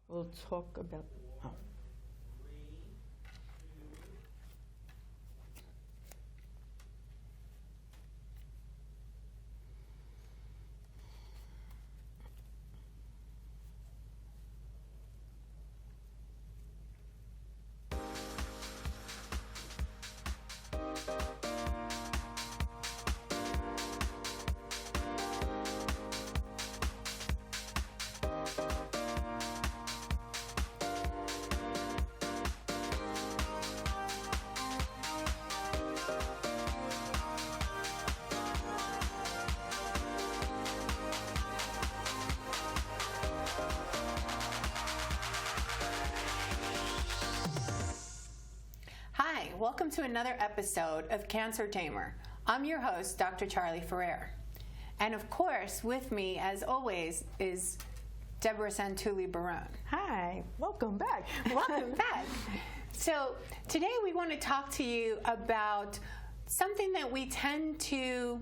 We'll talk about. Oh. Hi, welcome to another episode of Cancer Tamer. I'm your host, Dr. Charley Ferrer. And of course, with me, as always, is Debra Santulli-Barone. Hi, welcome back. Welcome back. So today we want to talk to you about something that we tend to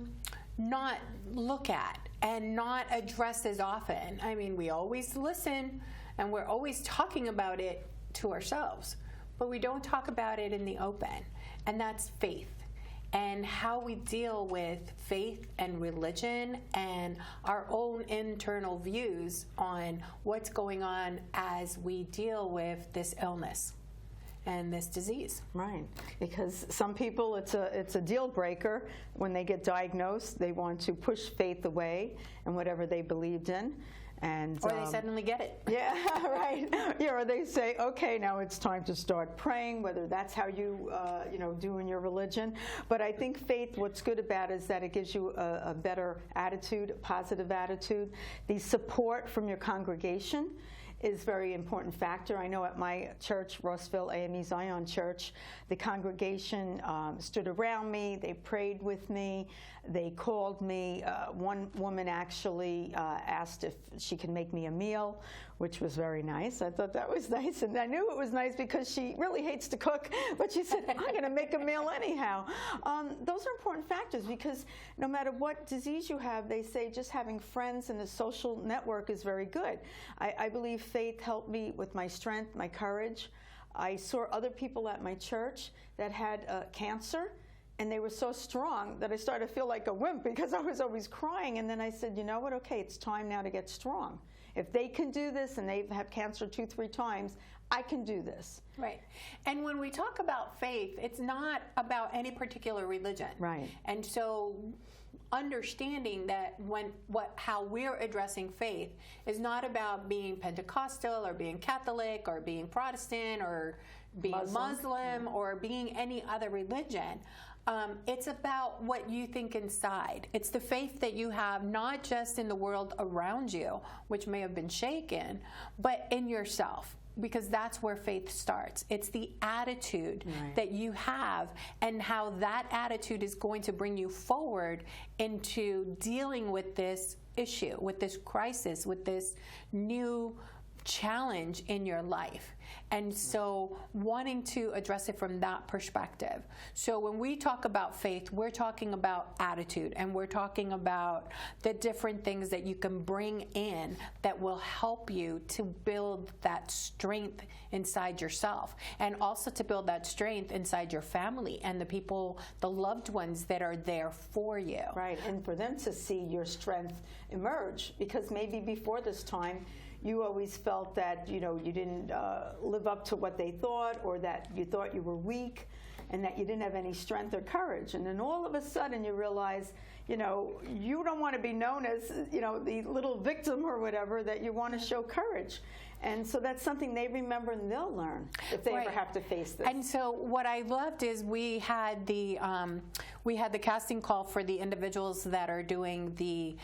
not look at and not address as often. I mean, we always listen and we're always talking about it to ourselves, but we don't talk about it in the open, and that's faith and how we deal with faith and religion and our own internal views on what's going on as we deal with this illness and this disease. Right, because some people, it's a deal breaker when they get diagnosed. They want to push faith away and whatever they believed in. And, or they suddenly get it. Yeah, right. Yeah, or they say, okay, now it's time to start praying, whether that's how you, do in your religion. But I think faith, what's good about it is that it gives you a better attitude, a positive attitude. The support from your congregation is a very important factor. I know at my church, Rossville AME Zion Church, the congregation stood around me, they prayed with me, they called me. One woman actually asked if she could make me a meal, which was very nice. I thought that was nice, and I knew it was nice because she really hates to cook, but she said, I'm going to make a meal anyhow. Those are important factors because no matter what disease you have, they say just having friends and a social network is very good. I believe faith helped me with my strength, my courage. I saw other people at my church that had cancer, and they were so strong that I started to feel like a wimp because I was always crying. And then I said, you know what, okay, it's time now to get strong. If they can do this and they've had cancer 2-3 times, I can do this. Right. And when we talk about faith, it's not about any particular religion. Right. And so understanding that how we're addressing faith is not about being Pentecostal or being Catholic or being Protestant or being Muslim or being any other religion. It's about what you think inside. It's the faith that you have, not just in the world around you, which may have been shaken, but in yourself. Because that's where faith starts. It's the attitude that you have and how that attitude is going to bring you forward into dealing with this issue, with this crisis, with this new challenge in your life. And so wanting to address it from that perspective. So when we talk about faith, we're talking about attitude, and we're talking about the different things that you can bring in that will help you to build that strength inside yourself, and also to build that strength inside your family and the people, the loved ones that are there for you. Right, and for them to see your strength emerge, because maybe before this time, you always felt that, you didn't live up to what they thought, or that you thought you were weak and that you didn't have any strength or courage. And then all of a sudden you realize, you don't want to be known as, the little victim or whatever, that you want to show courage. And so that's something they remember and they'll learn if they ever have to face this. And so what I loved is we had the casting call for the individuals that are doing the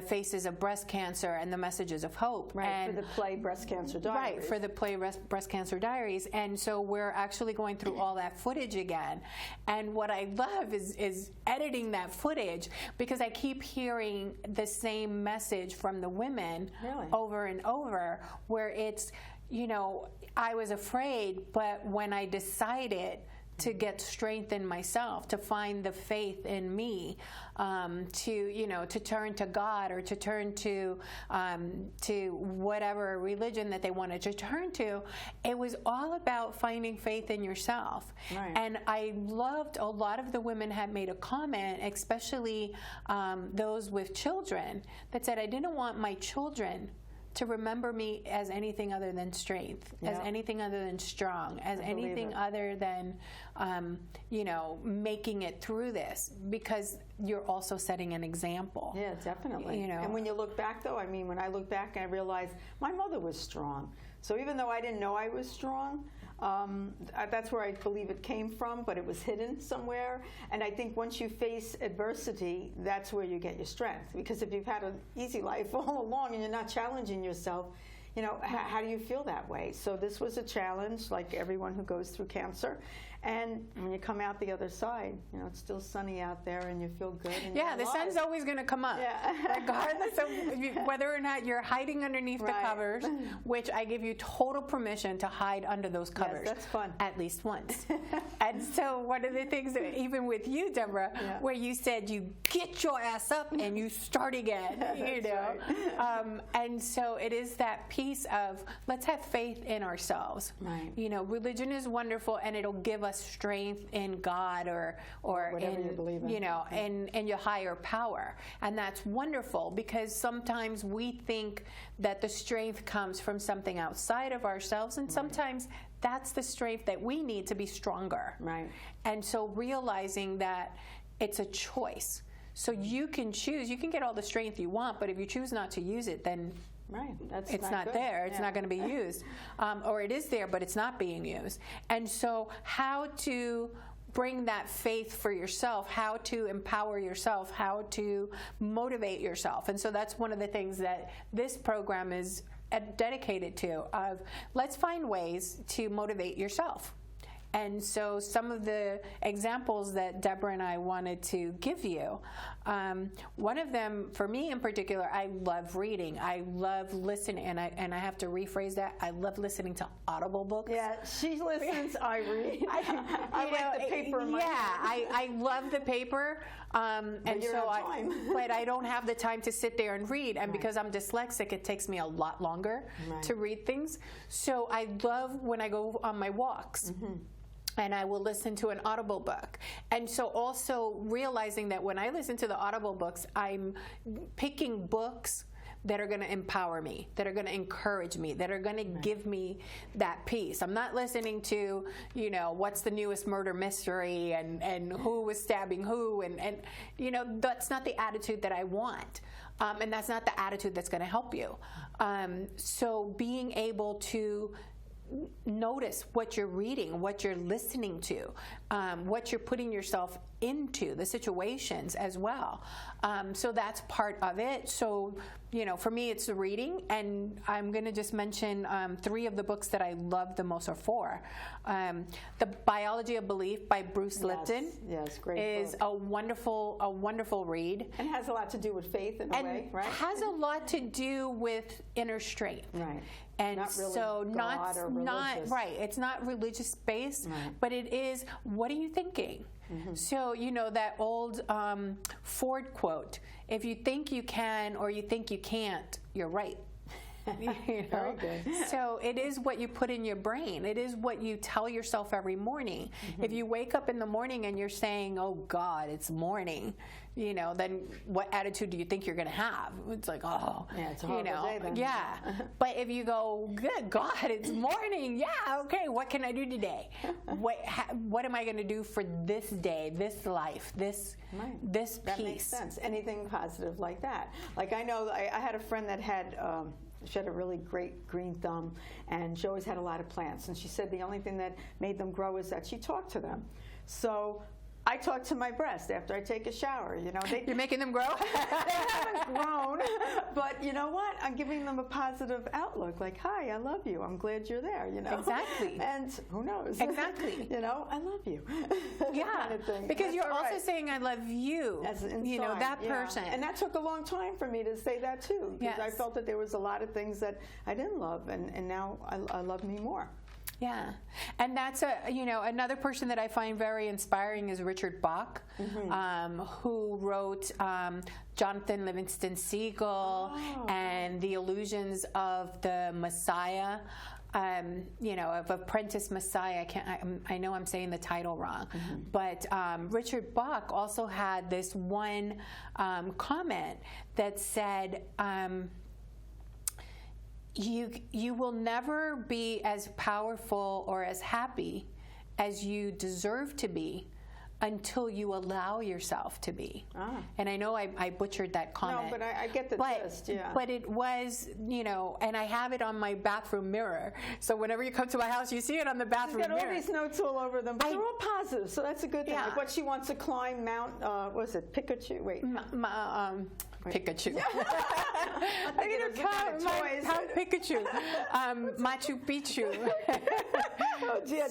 Faces of Breast Cancer and the Messages of Hope. Right, and for the play Breast Cancer Diaries. Right, for the play Breast Cancer Diaries. And so we're actually going through all that footage again. And what I love is editing that footage, because I keep hearing the same message from the women over and over, where it's, I was afraid, but when I decided to get strength in myself, to find the faith in me, to turn to God or to turn to whatever religion that they wanted to turn to. It was all about finding faith in yourself. Right. And I loved a lot of the women had made a comment, especially those with children, that said, I didn't want my children to remember me as anything other than strength, as anything other than strong, as anything other than, making it through this, because you're also setting an example. Yeah, definitely. And when you look back, though, I mean, when I look back, I realized my mother was strong. So even though I didn't know I was strong, that's where I believe it came from, but it was hidden somewhere. And I think once you face adversity, that's where you get your strength. Because if you've had an easy life all along and you're not challenging yourself, how do you feel that way? So this was a challenge, like everyone who goes through cancer. And when you come out the other side, it's still sunny out there and you feel good. And the sun's always going to come up, regardless of whether or not you're hiding underneath the covers, which I give you total permission to hide under those covers. Yes, that's fun. At least once. And so one of the things, that, even with you, Debra, where you said you get your ass up and you start again, Right. And so it is that piece of, let's have faith in ourselves. Right. Religion is wonderful, and it'll give us strength in God or whatever in, you believe in. in your higher power. And that's wonderful, because sometimes we think that the strength comes from something outside of ourselves, and sometimes that's the strength that we need to be stronger. Right. And so realizing that it's a choice. So you can choose, you can get all the strength you want, but if you choose not to use it, then it's not there. It's not going to be used. Or it is there, but it's not being used. And so how to bring that faith for yourself, how to empower yourself, how to motivate yourself. And so that's one of the things that this program is dedicated to, of let's find ways to motivate yourself. And so some of the examples that Debra and I wanted to give you, one of them, for me in particular, I love reading. I love listening, and I have to rephrase that. I love listening to Audible books. Yeah, she listens, I read. I like the paper in my hand. I love the paper. And so but I don't have the time to sit there and read. And because I'm dyslexic, it takes me a lot longer to read things. So I love when I go on my walks. And I will listen to an Audible book. And so also realizing that when I listen to the Audible books, I'm picking books that are going to empower me, that are going to encourage me, that are going to give me that peace. I'm not listening to, what's the newest murder mystery and who was stabbing who. And that's not the attitude that I want. And that's not the attitude that's going to help you. So being able to notice what you're reading, what you're listening to, what you're putting yourself into, the situations as well. So that's part of it. So, for me, it's the reading, and I'm going to just mention 3 of the books that I love the most, or 4. The Biology of Belief by Bruce Lipton. Yes, great is book. a wonderful read. And has a lot to do with faith in a way, right? Has a lot to do with inner strength. Right. And not really so God or religious. it's not religious based, but it is, what are you thinking? So, that old Ford quote, if you think you can or you think you can't, you're right. Very good. So it is what you put in your brain. It is what you tell yourself every morning. If you wake up in the morning and you're saying, oh God, it's morning, then what attitude do you think you're going to have? It's like, oh, yeah, it's a horrible day then. Yeah. But if you go, good God, it's morning. Yeah, okay, what can I do today? What am I going to do for this day, this life, this peace? That makes sense. Anything positive like that. Like I know I had a friend that had she had a really great green thumb, and she always had a lot of plants. And she said the only thing that made them grow is that she talked to them. So I talk to my breast after I take a shower. You're making them grow? They haven't grown, but you know what? I'm giving them a positive outlook. Like, hi, I love you. I'm glad you're there. Exactly. And who knows? Exactly. I love you. Yeah. Kind of thing. Because you're That's also saying I love you. As inside, that person. And that took a long time for me to say that too, because I felt that there was a lot of things that I didn't love, and now I love me more. Yeah, and that's another person that I find very inspiring is Richard Bach, who wrote Jonathan Livingston Seagull and The Illusions of the Messiah. Of Apprentice Messiah. I know I'm saying the title wrong, but Richard Bach also had this one comment that said, you will never be as powerful or as happy as you deserve to be until you allow yourself to be. And I know I butchered that comment. No, but I get the gist, yeah. But it was, and I have it on my bathroom mirror. So whenever you come to my house, you see it on the bathroom mirror. She's got all these notes all over them, but they're all positive, so that's a good thing. Yeah. Like what she wants to climb Mount, what was it, Pikachu? Wait. Pikachu. I'm thinking of toys. Mount Pikachu. Machu Picchu. Oh, dear,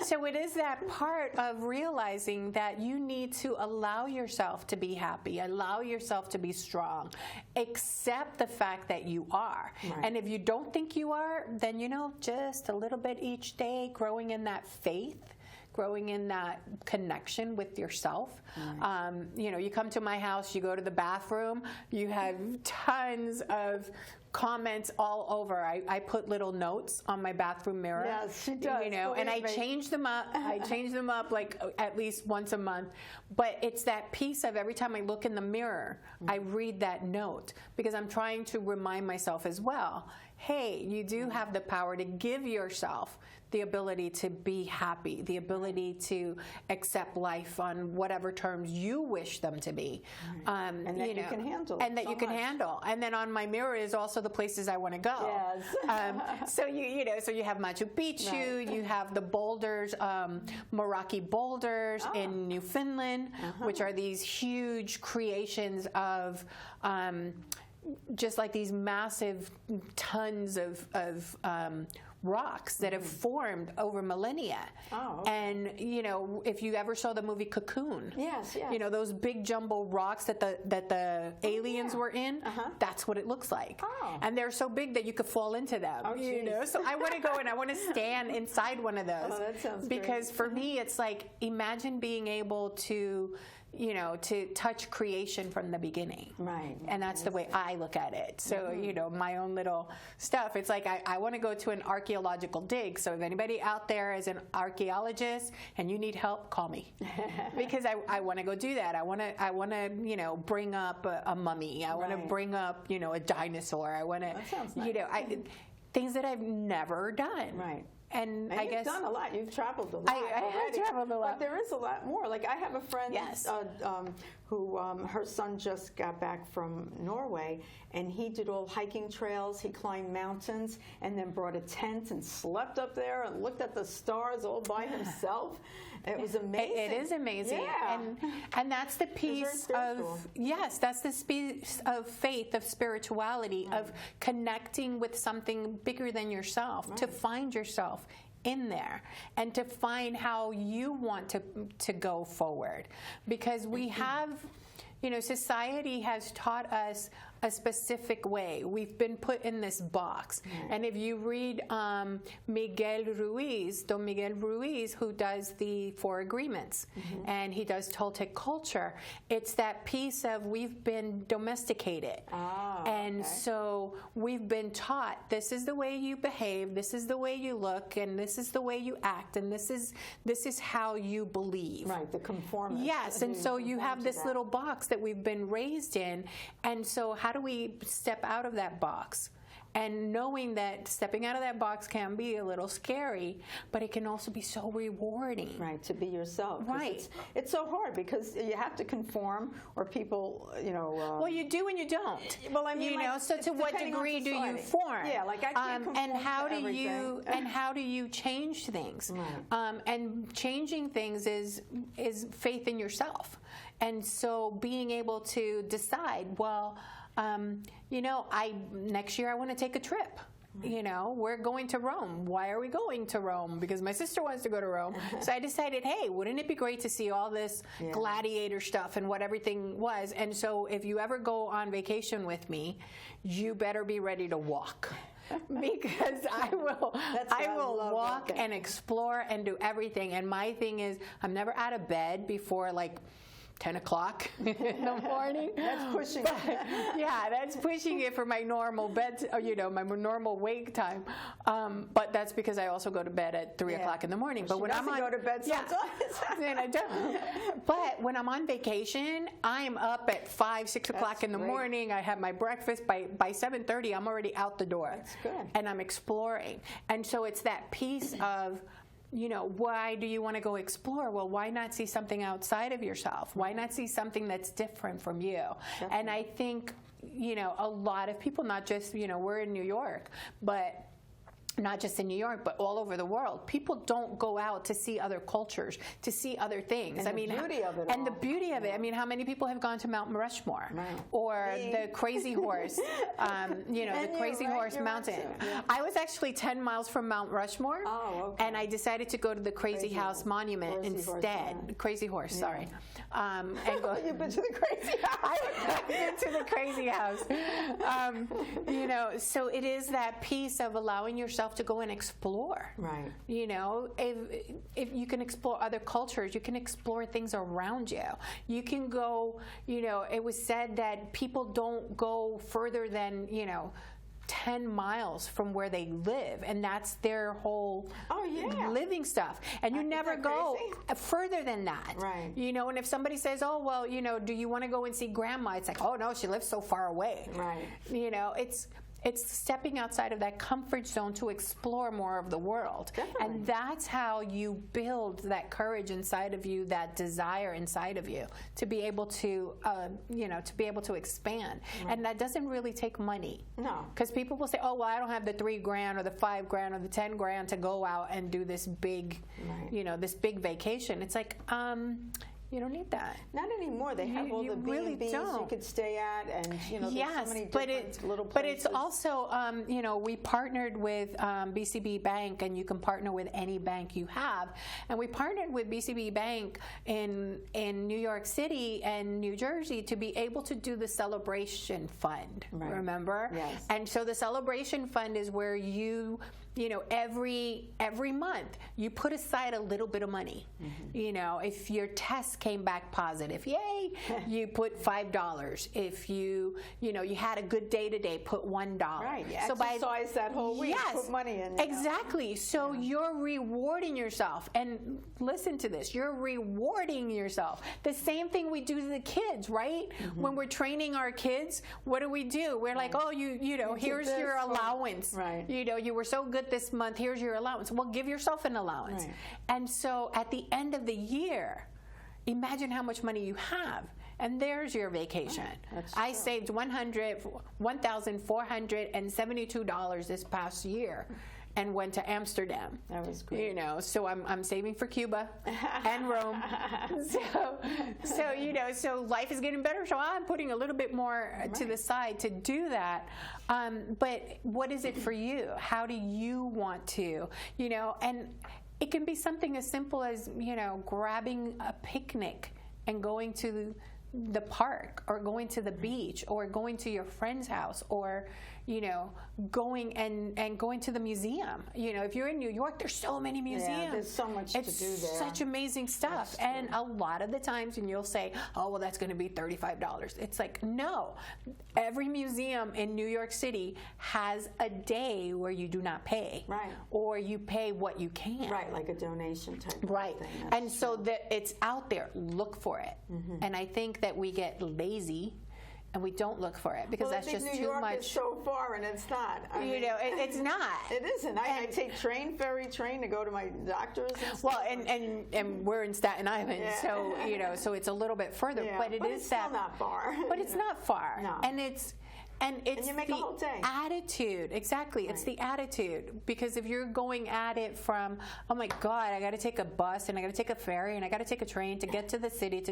so it is that part of realizing that you need to allow yourself to be happy, allow yourself to be strong, accept the fact that you are. Right. And if you don't think you are, then just a little bit each day, growing in that faith, growing in that connection with yourself. Right. You come to my house, you go to the bathroom, you have tons of comments all over. I put little notes on my bathroom mirror. Yes, she does. And I change them up. I change them up like at least once a month. But it's that piece of every time I look in the mirror, I read that note because I'm trying to remind myself as well, hey, you do have the power to give yourself the ability to be happy, the ability to accept life on whatever terms you wish them to be. And that you can handle. And that you can handle. And then on my mirror is also the places I want to go. Yes. So you have Machu Picchu, Right. you have the boulders, Meraki boulders in Newfoundland, which are these huge creations of just like these massive tons of rocks that have formed over millennia. Oh, okay. And if you ever saw the movie Cocoon, Yes. those big jumbo rocks that the aliens were in, that's what it looks like. Oh. And they're so big that you could fall into them. Oh, So I want to go and I want to stand inside one of those. Oh, that sounds because great. for me it's like, imagine being able to to touch creation from the beginning. Right. And that's the way I look at it. So, my own little stuff. It's like I want to go to an archaeological dig. So if anybody out there is an archaeologist and you need help, call me. Because I want to go do that. I want to bring up a mummy. I want to bring up, a dinosaur. I want to, That sounds nice. Things that I've never done. Right. And I you've guess done a lot. You've traveled a lot. I have traveled a lot. But there is a lot more. Like I have a friend who her son just got back from Norway, and he did all hiking trails. He climbed mountains, and then brought a tent and slept up there and looked at the stars all by himself. It was amazing. It is amazing. Yeah. And that's the piece of, that's the piece of faith, of spirituality, of connecting with something bigger than yourself, to find yourself in there and to find how you want to go forward. Because we have, society has taught us a specific way. We've been put in this box. And if you read Don Miguel Ruiz, who does the Four Agreements, and he does Toltec culture, it's that piece of we've been domesticated. And so we've been taught this is the way you behave, this is the way you look, and this is the way you act, and this is how you believe. Right, the conformist. Yes, and so you have this little box that we've been raised in, and so how do we step out of that box? And knowing that stepping out of that box can be a little scary, but it can also be so rewarding. Right, to be yourself. Right. It's so hard because you have to conform, or people, well, you do and you don't. Well, I mean, so to what degree do you form? Yeah, like I can't conform and how to do everything. and how do you change things? Right. And changing things is faith in yourself. And so being able to decide, well, next year I want to take a trip. We're going to Rome. Why are we going to Rome? Because my sister wants to go to Rome. So I decided, hey, wouldn't it be great to see all this gladiator stuff and what everything was? And so if you ever go on vacation with me, you better be ready to walk. because I will love walk walking. and explore and do everything. And my thing is, I'm never out of bed before like 10 o'clock in the morning. That's pushing it. Yeah, that's pushing it for my normal bed, my normal wake time. But that's because I also go to bed at 3 o'clock in the morning. But when I'm on, go to bed sometimes. then I don't. But when I'm on vacation, I'm up at 5, 6 o'clock in the morning. I have my breakfast. By 7:30, I'm already out the door. That's good. And I'm exploring. And so it's that piece of, why do you want to go explore? Well, why not see something outside of yourself? Why not see something that's different from you? Definitely. And I think, a lot of people, not just, we're in New York, but not just in New York, but all over the world. People don't go out to see other cultures, to see other things. And the beauty of it And all. the beauty of it. I mean, how many people have gone to Mount Rushmore? Right. Or Me. the Crazy Horse, the Crazy Horse You're Mountain. right, too. Yeah. I was actually 10 miles from Mount Rushmore. Oh, okay. And I decided to go to the Crazy House Monument Crazy Horse, instead. yeah. Crazy Horse, sorry. And go, You've been to the Crazy House. I've been to the Crazy House. So it is that piece of allowing yourself to go and explore. Right. If you can explore other cultures, you can explore things around you. You can go, it was said that people don't go further than, 10 miles from where they live, and that's their whole living stuff. And you never go further than that. Right. And if somebody says, oh, well, do you want to go and see grandma? It's like, oh, no, she lives so far away. Right. It's stepping outside of that comfort zone to explore more of the world. Definitely. And that's how you build that courage inside of you, that desire inside of you to be able to, expand. Right. And that doesn't really take money. No. Because people will say, oh, well, I don't have the $3,000 or the $5,000 or the $10,000 to go out and do this big, this big vacation. It's like, you don't need that. Not anymore. They have all the really B&Bs you could stay at, and yes, there's so many different little places. But it's also, we partnered with BCB Bank, and you can partner with any bank you have. And we partnered with BCB Bank in New York City and New Jersey to be able to do the Celebration Fund. Right. Remember? Yes. And so the Celebration Fund is where you every month you put aside a little bit of money. Mm-hmm. If your test came back positive, yay, you put $5. If you had a good day today, put $1. Right. You exercise that whole week, put money in. Exactly. So you're rewarding yourself. And listen to this, you're rewarding yourself. The same thing we do to the kids, right? Mm-hmm. When we're training our kids, what do? We're like, oh, here's your allowance. Right. You were so good this month, here's your allowance. Well, give yourself an allowance. Right. And so at the end of the year, imagine how much money you have. And there's your vacation. I saved $1,472 this past year and went to Amsterdam. That was great. So I'm saving for Cuba and Rome. So life is getting better. So I'm putting a little bit more to the side to do that. But what is it for you? How do you want to? And it can be something as simple as grabbing a picnic and going to the park, or going to the beach, or going to your friend's house, or going to the museum. If you're in New York, there's so many museums. Yeah, there's so much to do there. Such amazing stuff. And a lot of the times, and you'll say, oh, well, that's going to be $35. It's like, no. Every museum in New York City has a day where you do not pay. Right. Or you pay what you can. Right, like a donation type of thing. And so that it's out there. Look for it. Mm-hmm. And I think that we get lazy and we don't look for it because that's just New too York much. Is so far, and it's not. It's not. It isn't. I take ferry train to go to my doctors. And well, and we're in Staten Island, so so it's a little bit further. Yeah, but it's still not far. But it's not far. No. And it's you make the a whole day. Attitude. Exactly. Right. It's the attitude. Because if you're going at it from, oh my God, I got to take a bus and I got to take a ferry and I got to take a train to get to the city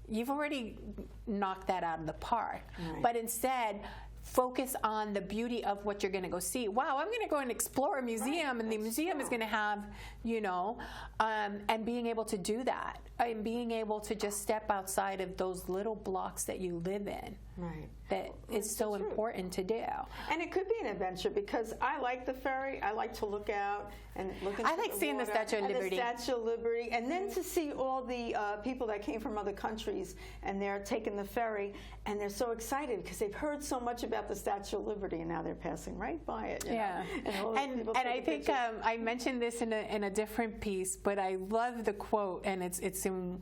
you've already knocked that out of the park. Right. But instead, focus on the beauty of what you're going to go see. Wow, I'm going to go and explore a museum, and the museum is going to have, and being able to do that, and being able to just step outside of those little blocks that you live in, Right. that is so important to do. And it could be an adventure because I like the ferry. I like to look out and look into I like seeing the water Statue of and Liberty. The Statue of Liberty, and then to see all the people that came from other countries, and they're taking the ferry, and they're so excited because they've heard so much about the Statue of Liberty, and now they're passing right by it. You know? And I think I mentioned this in a different piece, but I love the quote, and it's in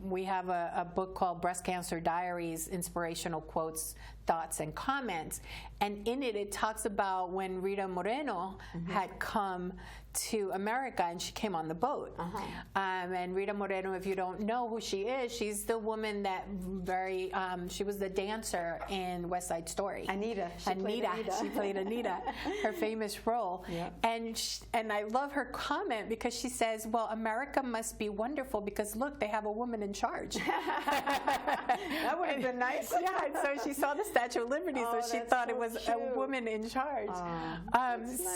we have a book called Breast Cancer Diaries, Inspirational Quotes, Thoughts, and Comments, and in it talks about when Rita Moreno had come to America, and she came on the boat. And Rita Moreno, if you don't know who she is, she's the woman that she was the dancer in West Side Story. Anita. She played Anita, her famous role. Yep. And I love her comment because she says, well, America must be wonderful because look, they have a woman in charge. That would have been nice. Yeah, and so she saw the Statue of Liberty, so she thought it was a woman in charge.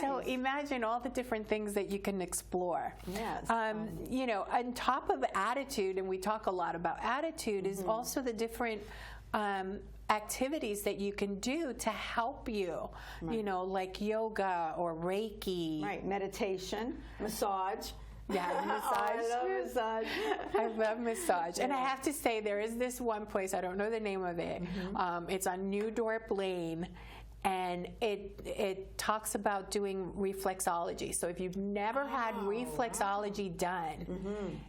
So imagine all the different things that you can explore. Yes. You know, on top of attitude, and we talk a lot about attitude, is also the different activities that you can do to help you, you know, like yoga or Reiki. Right, meditation, massage. Yeah, massage. Oh, I love massage. I love massage. And I have to say, there is this one place, I don't know the name of it. It's on New Dorp Lane. And it talks about doing reflexology. So if you've never had reflexology done,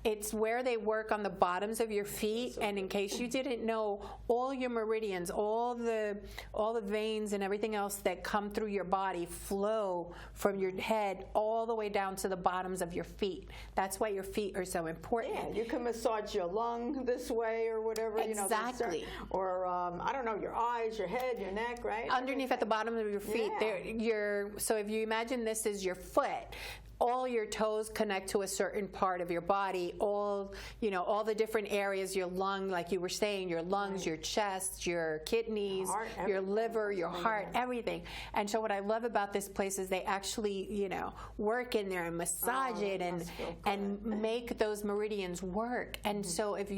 it's where they work on the bottoms of your feet, and in case you didn't know, all your meridians, all the veins and everything else that come through your body flow from your head all the way down to the bottoms of your feet. That's why your feet are so important. Yeah, you can massage your lung this way or whatever. Exactly. You know, or I don't know, your eyes, your head, your neck, right? Underneath at the bottom of your feet, so if you imagine this is your foot, all your toes connect to a certain part of your body, all the different areas, your lung, like you were saying, your lungs, your chest, your kidneys, your liver, your heart, everything. And so what I love about this place is they actually, work in there and massage it and make those meridians work. And so if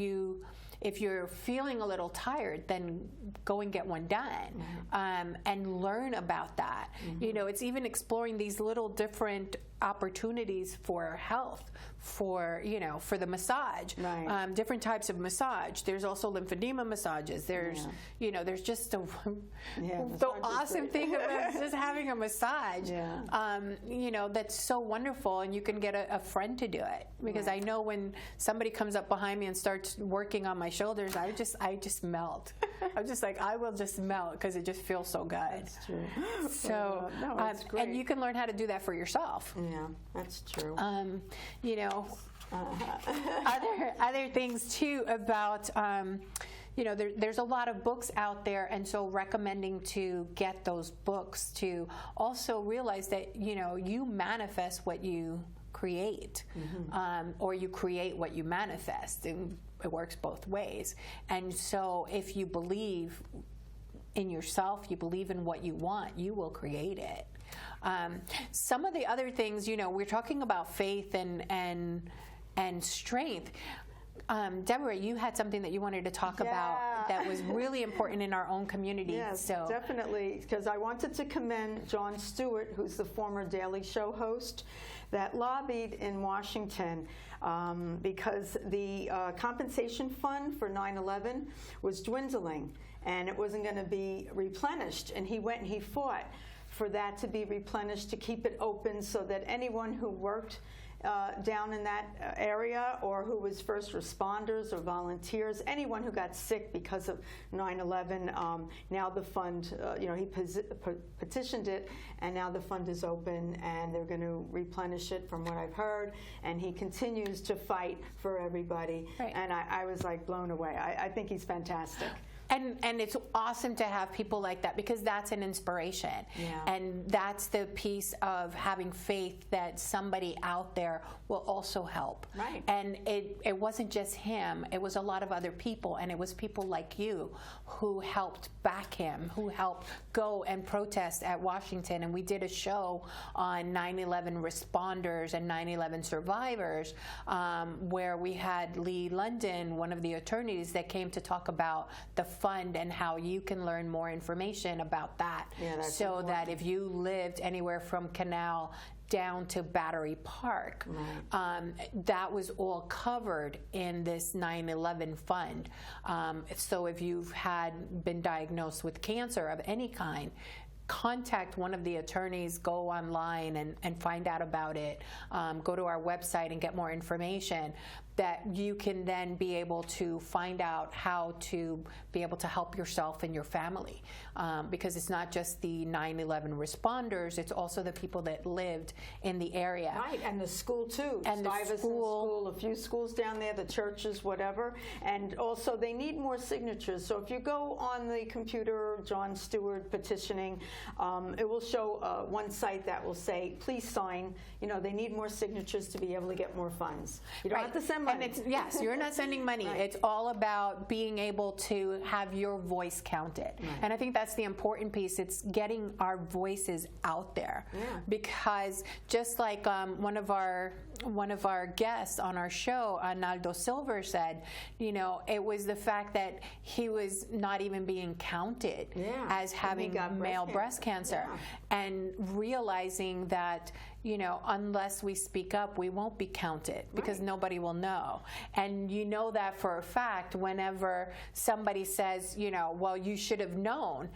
you're feeling a little tired, then go and get one done, and learn about that. It's even exploring these little different opportunities for health, for the massage, different types of massage. There's also lymphedema massages. There's there's just the awesome thing about just having a massage. That's so wonderful, and you can get a friend to do it, because I know when somebody comes up behind me and starts working on my shoulders, I just melt. I'm just like, I will just melt because it just feels so good. That's true. So, that's great. and you can learn how to do that for yourself. Yeah, that's true. Other things too about, there's a lot of books out there, and so recommending to get those books, to also realize that, you manifest what you create, or you create what you manifest, and it works both ways. And so if you believe in yourself, you believe in what you want, you will create it. Some of the other things, we're talking about faith and strength. Debra, you had something that you wanted to talk about that was really important in our own community. Yes, definitely, because I wanted to commend Jon Stewart, who's the former Daily Show host, that lobbied in Washington because the compensation fund for 9/11 was dwindling, and it wasn't going to be replenished. And he went and he fought for that to be replenished, to keep it open so that anyone who worked down in that area, or who was first responders or volunteers, anyone who got sick because of 9/11, now the fund, he petitioned it, and now the fund is open, and they're going to replenish it from what I've heard, and he continues to fight for everybody. Right. And I was like blown away. I think he's fantastic. And it's awesome to have people like that, because that's an inspiration. Yeah. And that's the piece of having faith that somebody out there will also help. Right. And it wasn't just him, it was a lot of other people, and it was people like you who helped back him, who helped go and protest at Washington. And we did a show on 9/11 responders and 9/11 survivors, where we had Lee London, one of the attorneys, that came to talk about the fund and how you can learn more information about that. Yeah, that's so important. that if you lived anywhere from Canal down to Battery Park, that was all covered in this 9/11 fund. So if you've been diagnosed with cancer of any kind, contact one of the attorneys, go online and find out about it. Go to our website and get more information, that you can then be able to find out how to be able to help yourself and your family. Because it's not just the 9/11 responders, it's also the people that lived in the area. Right, and the school too. And the Stuyvesant school, a few schools down there, the churches, whatever. And also they need more signatures. So if you go on the computer, Jon Stewart petitioning, it will show one site that will say, please sign. You know, they need more signatures to be able to get more funds. You don't have to send money. And yes, you're not sending money. Right. It's all about being able to have your voice counted. Right. And I think that's the important piece. It's getting our voices out there. Yeah. Because just like one of our guests on our show, Arnaldo Silver, said, you know, it was the fact that he was not even being counted as having male breast cancer. Yeah. And realizing that, you know, unless we speak up, we won't be counted, because nobody will know. And you know that for a fact whenever somebody says, you know, well, you should have known,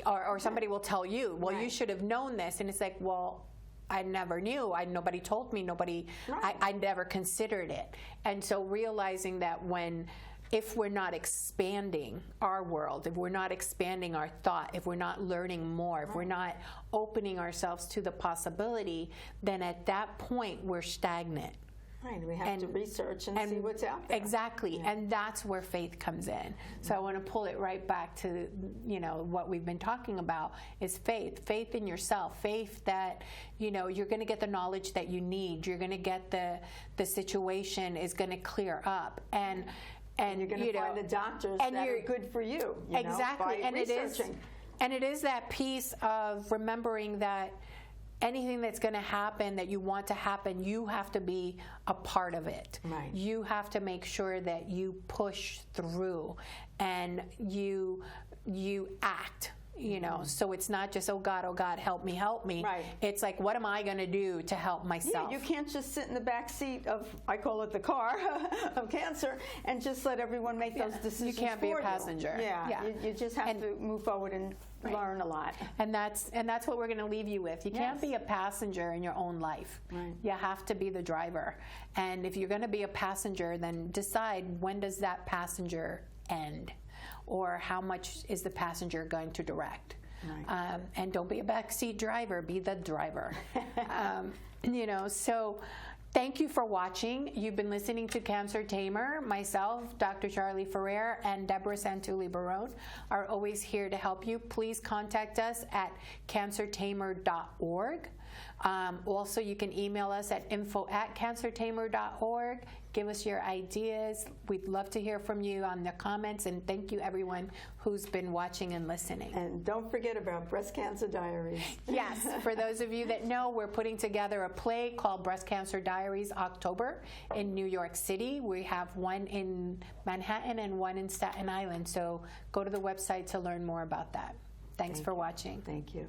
or somebody will tell you, well, you should have known this. And it's like, well, I never knew. Nobody told me. I never considered it. And so realizing that if we're not expanding our world, if we're not expanding our thought, if we're not learning more, if we're not opening ourselves to the possibility, then at that point we're stagnant. Right, we have to research and see what's out there. Exactly, and that's where faith comes in. So I want to pull it right back to, you know, what we've been talking about is faith. Faith in yourself. Faith that, you know, you're going to get the knowledge that you need. You're going to get the situation is going to clear up. And you're going to find the doctors that are good for you. Exactly, and it is that piece of remembering that anything that's going to happen that you want to happen, you have to be a part of it. Right. You have to make sure that you push through and you act. You know, so it's not just, oh God, help me. Right. It's like, what am I going to do to help myself? Yeah, you can't just sit in the back seat of, I call it the car, of cancer, and just let everyone make those decisions for you. You can't be a passenger. Yeah. You just have to move forward and learn a lot. And that's what we're going to leave you with. You can't be a passenger in your own life. Right. You have to be the driver. And if you're going to be a passenger, then decide, when does that passenger end? Or how much is the passenger going to direct? Right. And don't be a backseat driver, be the driver. You know, so thank you for watching. You've been listening to Cancer Tamer. Myself, Dr. Charley Ferrer, and Debra Santulli-Barone are always here to help you. Please contact us at cancertamer.org. Also, you can email us at info@cancertamer.org. Give us your ideas. We'd love to hear from you on the comments, and thank you everyone who's been watching and listening. And don't forget about Breast Cancer Diaries. Yes, for those of you that know, we're putting together a play called Breast Cancer Diaries October in New York City. We have one in Manhattan and one in Staten Island, so go to the website to learn more about that. Thanks for watching. Thank you.